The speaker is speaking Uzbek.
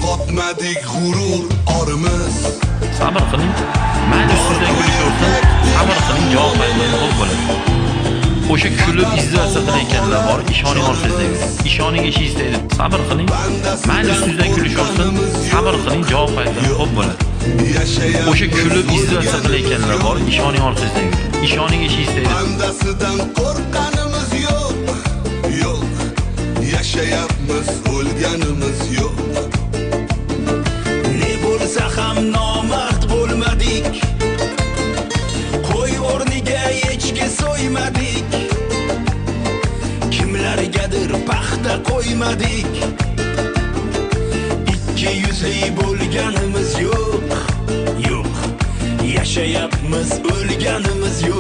Yo'qotmadik g'urur orimiz. Sabr qiling. Mayli ustida kulish bo'lsin, sabr qiling, javob qaytmay qo'l bo'ladi. O'sha kulib izzatsiz qilayotganlar bor, ishoning orqasida yuradi. Ishoning ishi istaydi. Sabr qiling. Mayli ustida kulish bo'lsin, sabr qiling, javob qaytmay qo'l bo'ladi. O'sha kulib izzatsiz qilayotganlar bor, ishoning orqasida yuradi. Ishoning ishi istaydi. Bandasidan qo'rqqanimiz yo'q. Yo'q. Yashayapmiz, o'lganimiz yo'q. Ne bo'lsa ham nomard bo'lmadik. Qo'y o'rniga echki so'ymadik. Kimlargadir paxta qo'ymadik. Ikki yuzli bo'lganimiz yo'q. Yo'q. Yashayapmiz, o'lganimiz yo'q.